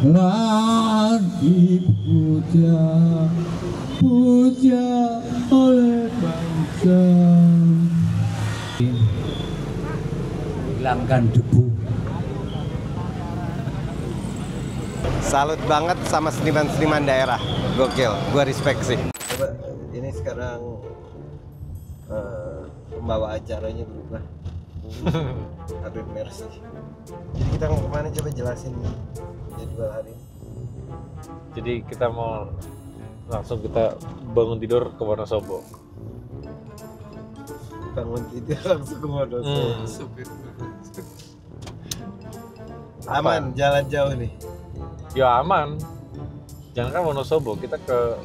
telah dipuja oleh bangsa. Hilangkan debu. Salut banget sama seniman-seniman daerah, gokil, gua respect sih. Coba ini sekarang pembawa acaranya berubah. Habib Mercy. Jadi kita mau kemana, coba jelasin jadwal hari ini. Jadi kita mau langsung kita bangun tidur ke Wonosobo. Bangun tidur langsung ke Wonosobo. Aman, jalan jauh nih. Ya aman. Jangan kan Wonosobo, kita ke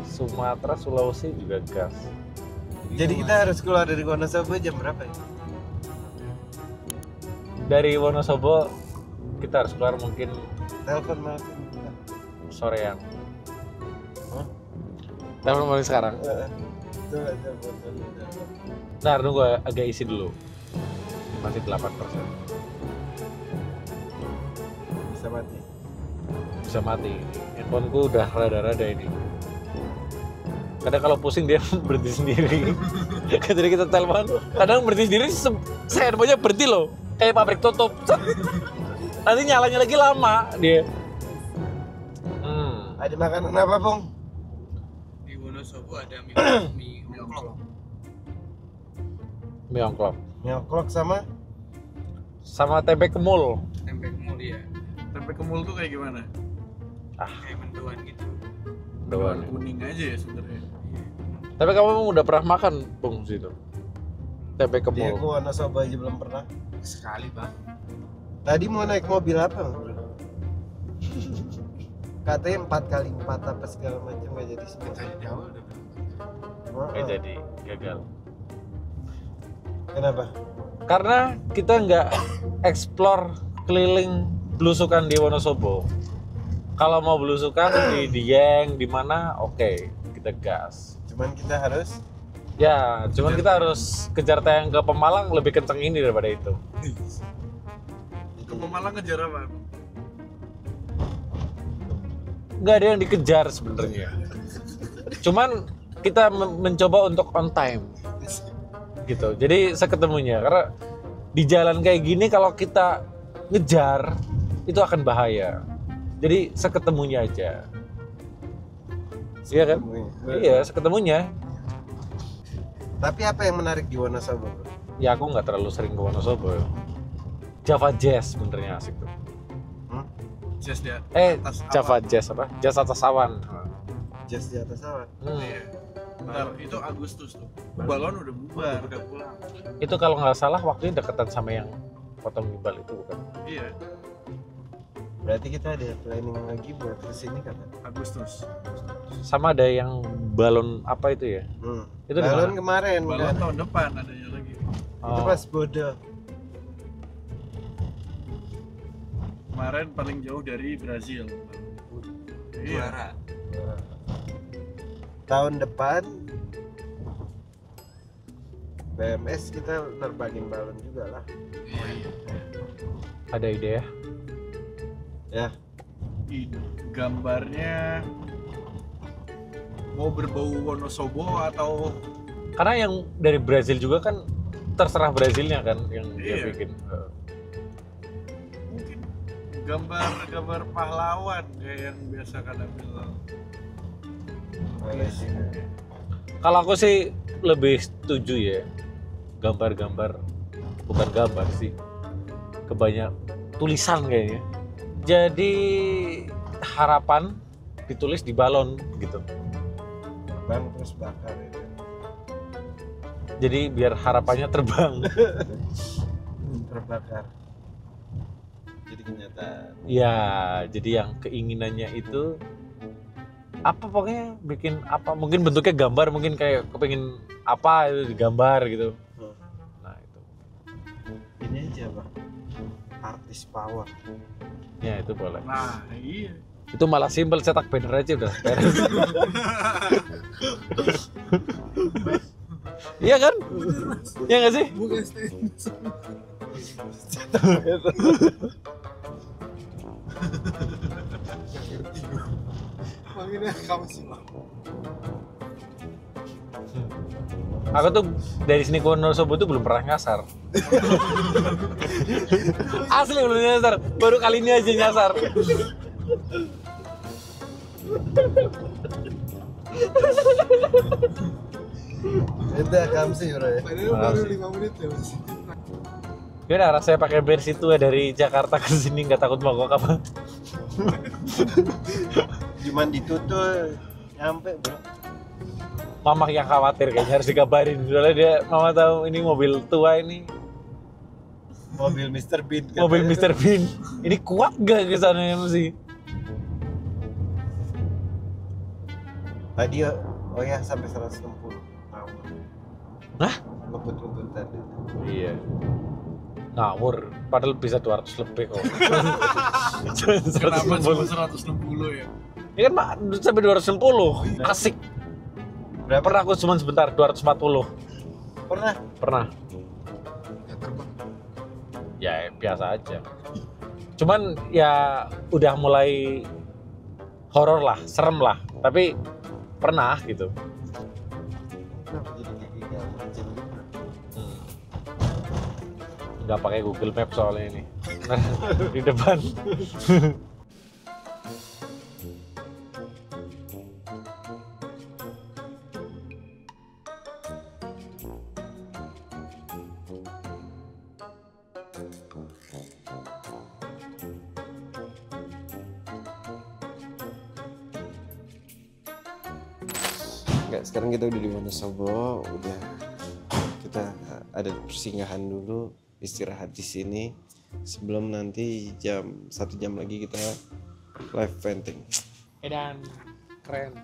Sumatera, Sulawesi juga gas. Jadi kita harus keluar dari Wonosobo jam berapa ya? Dari Wonosobo kita harus keluar mungkin Telepon maafin. sorean. Hah? Telepon mulai sekarang. Coba telepon. Ntar nunggu agak isi dulu. Masih 8%. Bisa mati. Bisa mati. Handphoneku udah rada-rada ini. Kadang kalau pusing dia berhenti sendiri. Jadi kita telepon, kadang berhenti sendiri, saya handphonenya berhenti loh. Kayak pabrik tutup. Nanti nyalanya lagi lama dia. Ada makanan apa, Bung? Di Wonosobo ada mie ongklok. Mie ongklok. Mie ongklok sama Tempe kemul. Tempe kemul ya. Tempe kemul tuh kayak gimana? Kayak mendoan gitu. Mendoan. Kuning aja ya sebenarnya. Tapi kamu udah pernah makan, Bung, situ? Tempe dia kemul. ke Wonosobo aja belum pernah. Sekali, Bang. Tadi mau naik mobil apa? Katanya 4x4 apa segala macam, gak jadi semua. Dari awal udah bilang. Nggak jadi, gagal. Kenapa? Karena kita nggak explore keliling belusukan di Wonosobo. Kalau mau belusukan di Dieng, di mana, oke, kita gas. Cuman kita harus Cuman kita harus kejar tayang ke Pemalang lebih kenceng ini daripada itu. Ke Pemalang ngejar apa? Nggak ada yang dikejar sebenarnya. Cuman kita mencoba untuk on time, gitu. Jadi seketemunya, karena di jalan kayak gini kalau kita ngejar itu akan bahaya. Jadi seketemunya aja. Iya kan? Iya, seketemunya. Tapi apa yang menarik di Wonosobo? Ya aku nggak terlalu sering ke Wonosobo. Java Jazz sebenarnya asik tuh. Jazz di atas Java awan. Jazz apa? Jazz atas awan. Jazz di atas awan. Iya. Bentar, itu Agustus tuh. Balon udah bubar, udah pulang. Itu kalau nggak salah waktunya deketan sama yang potong gimbal itu bukan? Iya, Berarti kita ada planning lagi buat kesini kan? Agustus. Sama ada yang balon apa itu ya? Itu di Balon mana? kemarin Balon kan? tahun depan adanya lagi. Itu pas Bodo. Kemarin paling jauh dari Brazil. Iya. Tahun depan BMS kita nerbangin balon juga lah. Ada ide ya? Ya. Gambarnya mau berbau Wonosobo atau Karena yang dari Brazil juga kan terserah Brazilnya kan yang dia Iya. bikin. mungkin gambar pahlawan kayak yang biasa kan ambil. Boleh sih. Kalau aku sih lebih setuju ya, gambar-gambar, bukan gambar sih, kebanyak tulisan kayaknya. Jadi harapan ditulis di balon gitu. Bang terus bakar itu. Jadi biar harapannya terbang. Terbakar. Jadi kenyataan. Ya, jadi yang keinginannya itu apa pokoknya bikin apa, mungkin bentuknya gambar, mungkin kayak kepengin apa itu digambar gitu. Nah itu. Ini aja bang. Artis power. Ya itu boleh. Nah, iya. Itu malah simpel, cetak banner aja udah beres. Iya kan? Iya nggak sih? Bukan Manggilnya kamu sih bang. Aku tuh dari sini ke Wonosobo tuh belum pernah nyasar. Asli belum nyasar, baru kali ini aja nyasar. Udah kamu sih bro ya. Padahal baru 5 menit ya mas. Gimana rasanya pakai versi tua dari Jakarta ke sini nggak takut mogok apa? Cuman ditutup nyampe bro. Mama yang khawatir kayaknya harus dikabarin. Soalnya dia mama tahu ini mobil tua ini. Mobil Mr. Bean. Mobil Mr. Bean. Ini kuat gak ke sana MC? Tadi oh ya sampai 160. Hah? Ngebut-ngebutan. Iya. Ngawur, padahal bisa 200 lebih kok. Kenapa cuma 160 ya? Ini kan sampai 260. Asik. Berapa? Pernah aku cuma sebentar 240. Pernah? Pernah. Ya biasa aja. Cuman ya udah mulai horor lah, serem lah. Tapi pernah gitu. Kenapa jadi kayak gini? Anjing gitu. Nggak pakai Google Maps soalnya ini. Di depan. Enggak, sekarang kita udah di Wonosobo, udah kita ada persinggahan dulu, istirahat di sini sebelum nanti jam 1 jam lagi kita live painting. Edan, keren.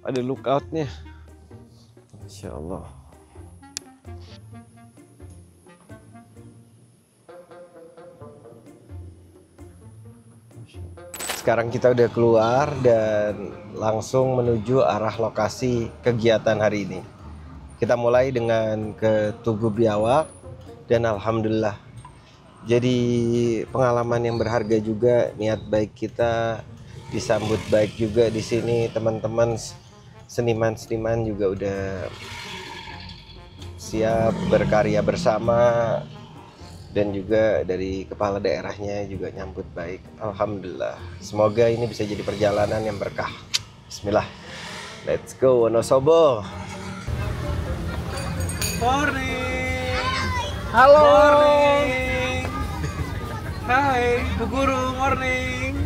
Ada lookoutnya, Masya Allah. Sekarang kita udah keluar dan langsung menuju arah lokasi kegiatan hari ini. Kita mulai dengan ke Tugu Biawak dan alhamdulillah jadi pengalaman yang berharga juga. Niat baik kita disambut baik juga di sini. Teman-teman seniman-seniman juga udah siap berkarya bersama. Dan juga dari kepala daerahnya juga nyambut baik. Alhamdulillah. Semoga ini bisa jadi perjalanan yang berkah. Bismillah. Let's go Wonosobo. Morning. Halo. Morning. Hai, Bu Guru, morning.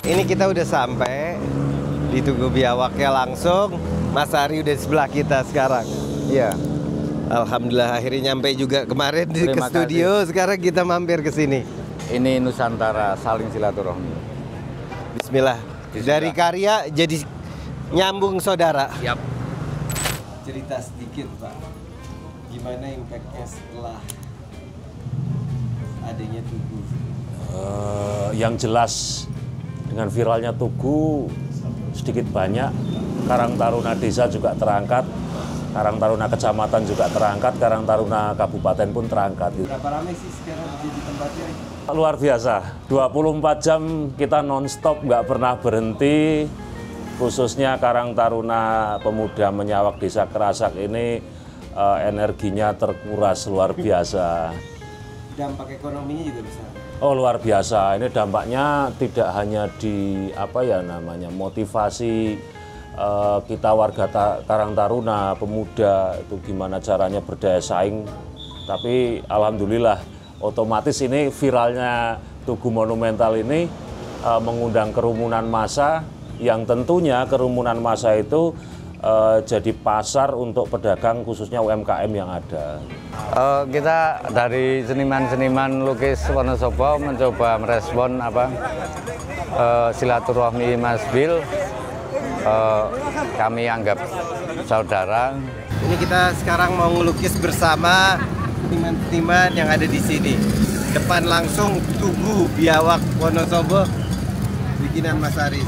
Ini kita udah sampai di Tugu Biawaknya langsung. Mas Ari udah di sebelah kita sekarang. Iya. Alhamdulillah akhirnya nyampe juga kemarin ke Terima studio. Sekarang kita mampir ke sini. Ini Nusantara saling silaturahmi. Bismillah. Dari karya jadi nyambung saudara. Siap. Cerita sedikit Pak. Gimana impactnya setelah adanya Tugu? Yang jelas dengan viralnya Tugu sedikit banyak Karang Taruna Desa juga terangkat, Karang Taruna Kecamatan juga terangkat, Karang Taruna Kabupaten pun terangkat. Berapa ramai sih sekarang jadi tempatnya? Luar biasa, 24 jam kita non-stop, nggak pernah berhenti. Khususnya Karang Taruna Pemuda Menyawak Desa Kerasak ini energinya terkuras luar biasa. Dampak ekonominya juga besar. Oh luar biasa, ini dampaknya tidak hanya di motivasi kita warga Karang Taruna, pemuda itu gimana caranya berdaya saing, tapi alhamdulillah otomatis ini viralnya Tugu Monumental ini mengundang kerumunan massa yang tentunya kerumunan massa itu jadi pasar untuk pedagang khususnya UMKM yang ada. Kita dari seniman-seniman lukis Wonosobo mencoba merespon silaturahmi Mas Bil. Kami anggap saudara. Ini kita sekarang mau ngelukis bersama seniman-seniman yang ada di sini. depan langsung Tugu Biawak Wonosobo bikinan Mas Aris.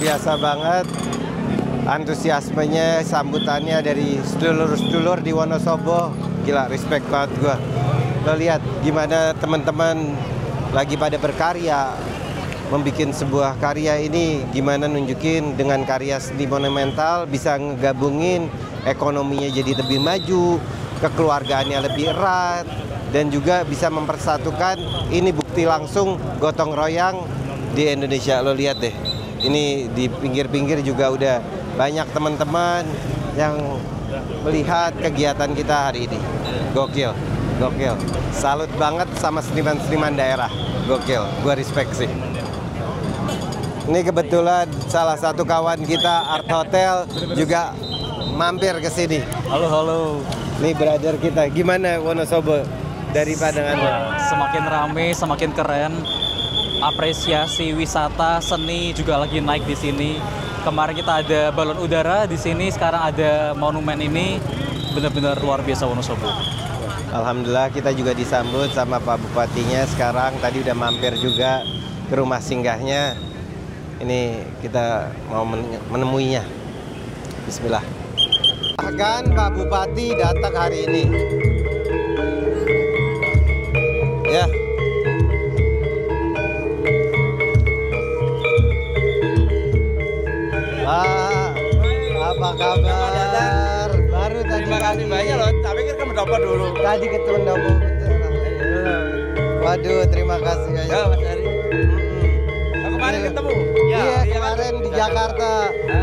Biasa banget antusiasmenya, sambutannya dari sedulur-sedulur di Wonosobo. Gila, respect banget gua. Lo lihat gimana teman-teman lagi pada berkarya, membuat sebuah karya ini, gimana nunjukin dengan karya seni monumental bisa ngegabungin ekonominya jadi lebih maju, kekeluargaannya lebih erat, dan juga bisa mempersatukan. Ini bukti langsung gotong royong di Indonesia. Lo lihat deh. Ini di pinggir-pinggir juga udah banyak teman-teman yang melihat kegiatan kita hari ini. Gokil, gokil. Salut banget sama seniman-seniman daerah. Gokil, gua respect sih. Ini kebetulan salah satu kawan kita, Art Hotel, juga mampir ke sini. Halo, halo. Nih brother kita, gimana Wonosobo dari pandangannya? Semakin rame, semakin keren. Apresiasi wisata seni juga lagi naik di sini. Kemarin kita ada balon udara di sini, sekarang ada monumen ini. Benar-benar luar biasa Wonosobo. Alhamdulillah kita juga disambut sama Pak Bupatinya sekarang. Tadi udah mampir juga ke rumah singgahnya. Ini kita mau menemuinya. Bismillah. Bahkan Pak Bupati datang hari ini. Ya. Pak, apa kabar? Baru tadi. Terima kasih banyak loh, tapi kita mendopo dulu. Tadi ketemu Ndopo. Waduh, terima kasih ya. Ya, Mas Ari. Kemarin ketemu? Iya, kemarin di Jakarta.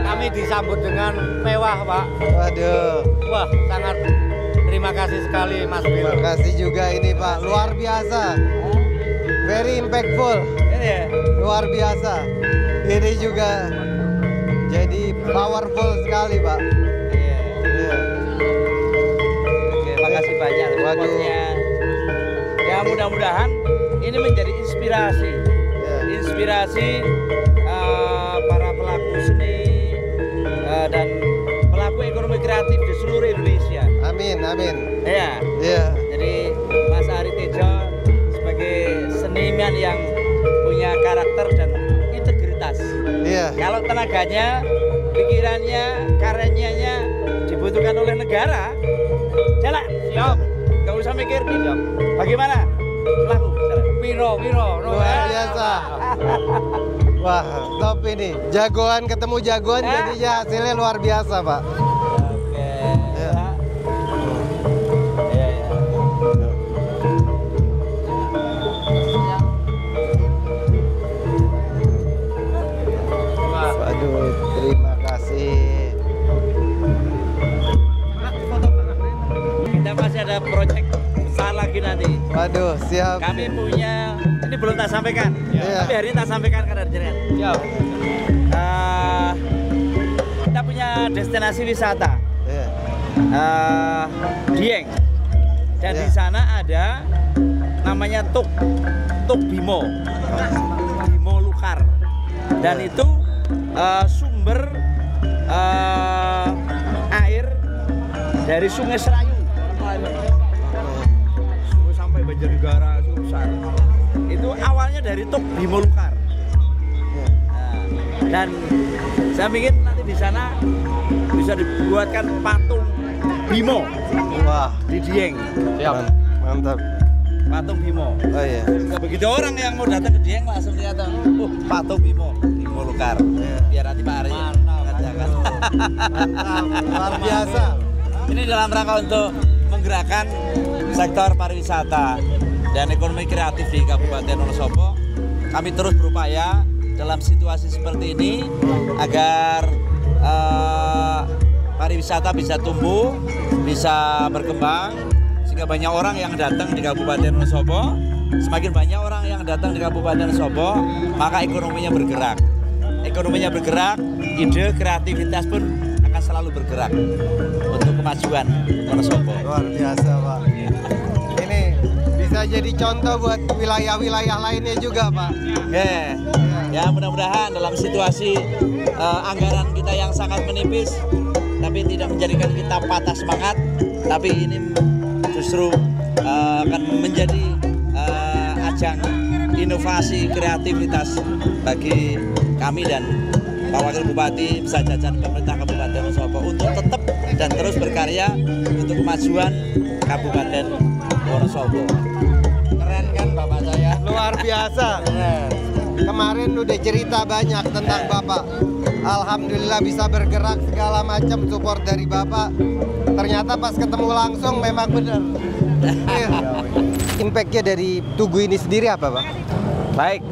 Kami disambut dengan mewah, Pak. Waduh. Wah, sangat terima kasih sekali, Mas Bil. Terima kasih juga ini Pak, luar biasa. Very impactful. Ini ya. Luar biasa. Ini juga jadi powerful sekali, Pak. Iya. Oke, makasih banyak. Waduh. Pokoknya, ya mudah-mudahan ini menjadi inspirasi. Ya. Inspirasi para pelaku seni dan pelaku ekonomi kreatif di seluruh Indonesia. Amin, amin. Ya. Iya. Jadi Mas Ari Tejo sebagai seniman yang punya karakter dan integritas. Iya. Kalau tenaganya, pikirannya, karyanya dibutuhkan oleh negara, jalan, siap. Gak usah mikir, siap. Bagaimana? Laku, jalan. Wiro. Luar biasa. Wah, top ini. Jagoan ketemu jagoan, jadinya hasilnya luar biasa, Pak. Oke. Ya. Iya. Waduh, terima kasih. Kita masih ada proyek besar lagi nanti. Waduh, siap. Kami punya, ini belum tak sampaikan, Iya. tapi hari ini tak sampaikan karena ada jaringan. Kita punya destinasi wisata, Iya. Dieng, dan Iya. di sana ada namanya Tuk Bimo Lukar, dan Iya. itu sumber air dari Sungai Serayu. Sampai Banjarnegara besar. Itu awalnya dari Tuk Bimo Lukar. Nah, dan saya pikir nanti di sana bisa dibuatkan patung Bimo Wah, di Dieng. mantap. Patung Bimo. Oh iya. Begitu orang yang mau datang ke Dieng langsung lihat, patung Bimo Lukar. Biar nanti Pak Ari mengatakan. Mantap, luar biasa. Ini dalam rangka untuk menggerakkan sektor pariwisata dan ekonomi kreatif di Kabupaten Wonosobo. Kami terus berupaya dalam situasi seperti ini agar pariwisata bisa tumbuh, bisa berkembang, sehingga sehingga banyak orang yang datang di Kabupaten Wonosobo. Semakin banyak orang yang datang di Kabupaten Wonosobo, maka ekonominya bergerak. Ekonominya bergerak, ide kreativitas pun akan selalu bergerak untuk kemajuan Wonosobo. Luar biasa, Pak. Ini bisa jadi contoh buat wilayah-wilayah lainnya juga, Pak. Ya, mudah-mudahan dalam situasi anggaran kita yang sangat menipis, tapi tidak menjadikan kita patah semangat, tapi ini justru akan menjadi ajang inovasi kreativitas bagi kami dan Pak Wakil Bupati bisa jajan pemerintah Kabupaten Wonosobo untuk tetap dan terus berkarya untuk kemajuan Kabupaten Wonosobo. Keren kan Bapak saya? Luar biasa. Kemarin udah cerita banyak tentang Bapak. Alhamdulillah bisa bergerak segala macam support dari Bapak. Ternyata pas ketemu langsung memang benar. Impact-nya dari Tugu ini sendiri apa, Pak? Baik,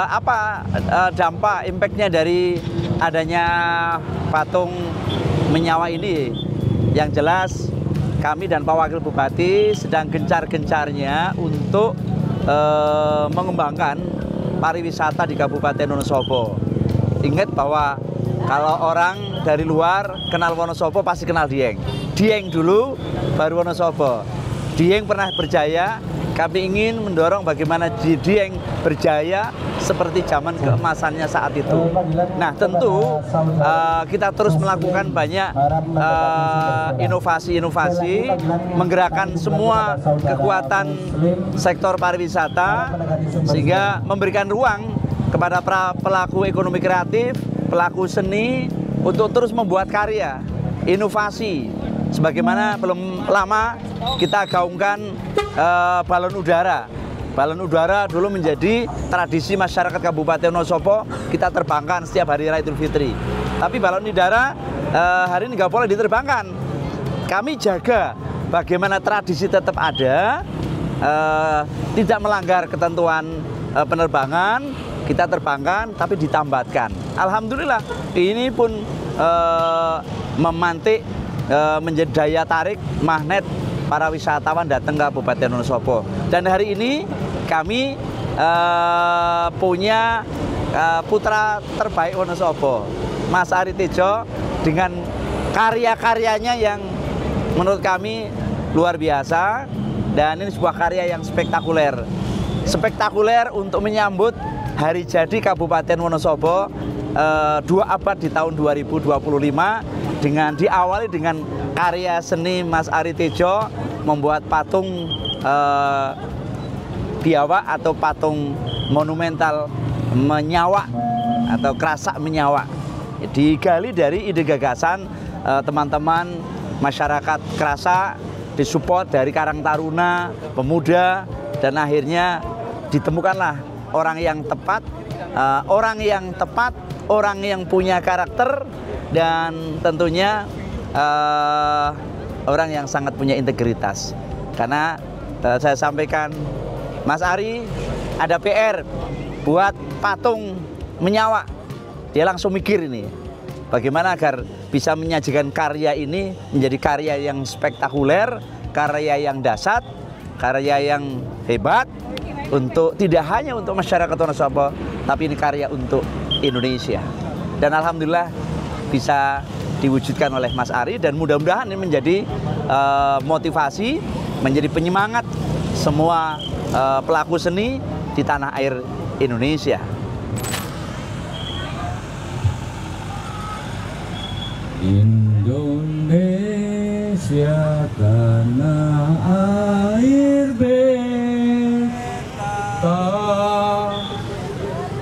apa dampak impact-nya dari adanya patung menyawa ini? Yang jelas kami dan Pak Wakil Bupati sedang gencar-gencarnya untuk mengembangkan pariwisata di Kabupaten Wonosobo. Ingat bahwa kalau orang dari luar kenal Wonosobo pasti kenal Dieng. Dieng dulu baru Wonosobo. Dieng pernah berjaya, kami ingin mendorong bagaimana Dieng berjaya seperti zaman keemasannya saat itu. Nah tentu kita terus melakukan banyak inovasi-inovasi, menggerakkan semua kekuatan sektor pariwisata sehingga memberikan ruang kepada pelaku ekonomi kreatif, pelaku seni untuk terus membuat karya, inovasi. Sebagaimana belum lama kita gaungkan balon udara. Balon udara dulu menjadi tradisi masyarakat Kabupaten Wonosobo, kita terbangkan setiap hari Raya Idul Fitri. Tapi balon udara hari ini nggak boleh diterbangkan. Kami jaga bagaimana tradisi tetap ada, tidak melanggar ketentuan penerbangan, kita terbangkan tapi ditambatkan. Alhamdulillah ini pun memantik menjadi daya tarik magnet para wisatawan datang ke Kabupaten Wonosobo. Dan hari ini kami punya putra terbaik Wonosobo, Mas Ari Tejo, dengan karya-karyanya yang menurut kami luar biasa. Dan ini sebuah karya yang spektakuler. Spektakuler untuk menyambut hari jadi Kabupaten Wonosobo 2 abad di tahun 2025, dengan diawali dengan karya seni Mas Ari Tejo membuat patung biawak atau patung monumental menyawa atau kerasak menyawa. Digali dari ide gagasan teman-teman masyarakat Kerasak, disupport dari Karang Taruna, pemuda, dan akhirnya ditemukanlah orang yang tepat, orang yang punya karakter, dan tentunya orang yang sangat punya integritas. Karena saya sampaikan, Mas Ari ada PR buat patung menyawa. Dia langsung mikir ini, bagaimana agar bisa menyajikan karya ini menjadi karya yang spektakuler, karya yang dahsyat, karya yang hebat, untuk tidak hanya untuk masyarakat Wonosobo, tapi ini karya untuk Indonesia. Dan alhamdulillah bisa diwujudkan oleh Mas Ari, dan mudah-mudahan ini menjadi motivasi, menjadi penyemangat semua pelaku seni di tanah air Indonesia. Indonesia tanah air beta,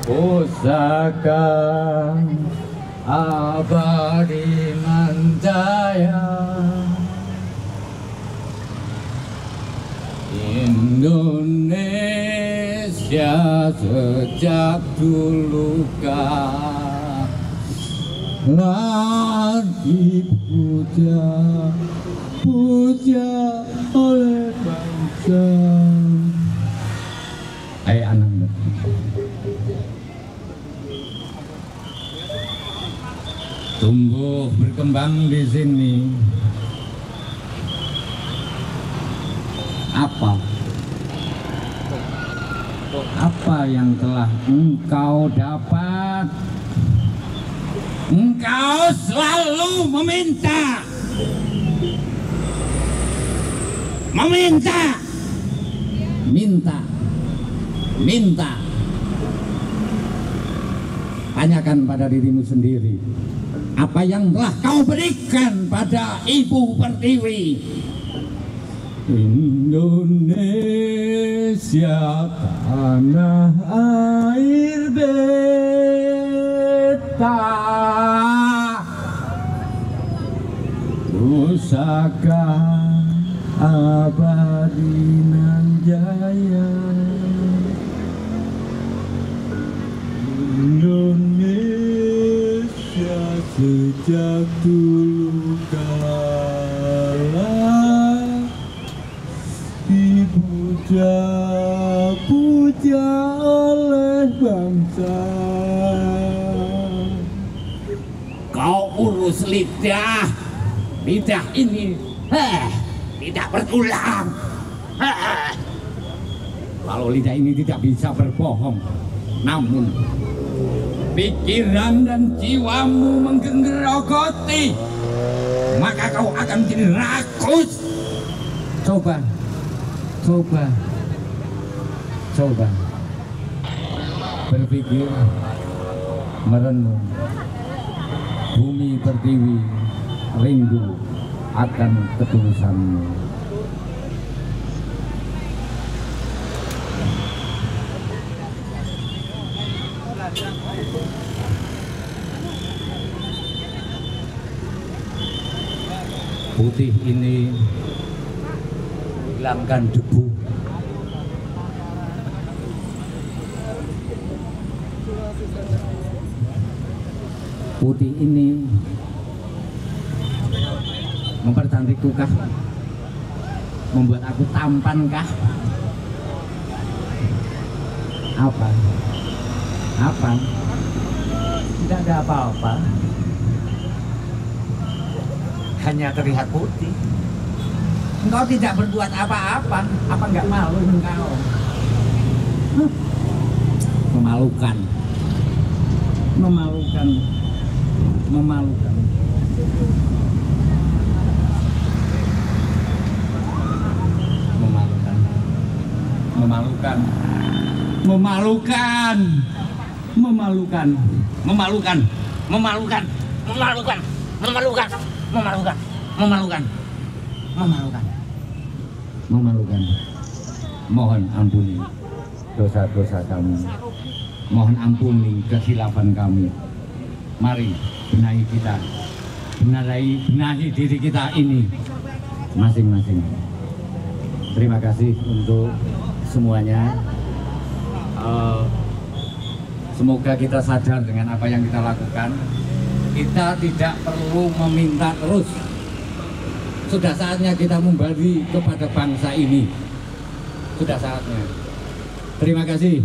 pusaka abadi manjaya. Indonesia sejak dulu kala dipuja oleh bangsa. Ayo anak-anak, tumbuh berkembang di sini. Apa? Apa yang telah engkau dapat? Engkau selalu meminta. Minta. Tanyakan pada dirimu sendiri, apa yang telah kau berikan pada Ibu Pertiwi. Indonesia tanah air beta, pusaka abadi nan jaya. Indonesia sejak dulu kala dipuja oleh bangsa. Kau urus lidah ini tidak berulang. Kalau lidah ini tidak bisa berbohong, namun pikiran dan jiwamu menggerogoti, maka kau akan menjadi rakus. Coba berpikir, merenung. Bumi Pertiwi rindu akan ketulusanmu. Putih ini hilangkan debu. Putih ini mempercantikku kah? Membuat aku tampan kah? Apa? Tidak ada apa-apa. Hanya terlihat putih. Engkau tidak berbuat apa-apa. Apa enggak malu engkau? Memalukan. Memalukan. Mohon ampuni dosa-dosa kami. Mohon ampuni kehilafan kami. Mari benahi kita, benahi diri kita ini masing-masing. Terima kasih untuk semuanya. Semoga kita sadar dengan apa yang kita lakukan. Kita tidak perlu meminta terus. Sudah saatnya kita memberi kepada bangsa ini. Sudah saatnya. Terima kasih.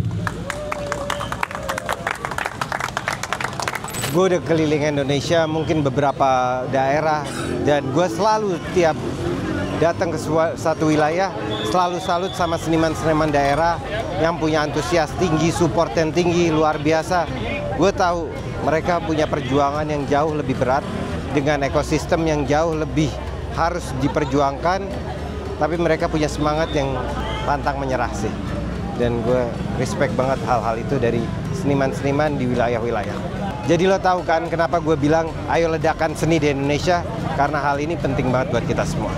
Gue udah keliling Indonesia, mungkin beberapa daerah, dan gue selalu tiap datang ke satu wilayah selalu salut sama seniman-seniman daerah yang punya antusias tinggi, support yang tinggi, luar biasa. Gue tahu mereka punya perjuangan yang jauh lebih berat dengan ekosistem yang jauh lebih harus diperjuangkan, tapi mereka punya semangat yang pantang menyerah sih. Dan gue respect banget hal-hal itu dari seniman-seniman di wilayah-wilayah. Jadi lo tahu kan kenapa gue bilang ayo ledakan seni di Indonesia, karena hal ini penting banget buat kita semua.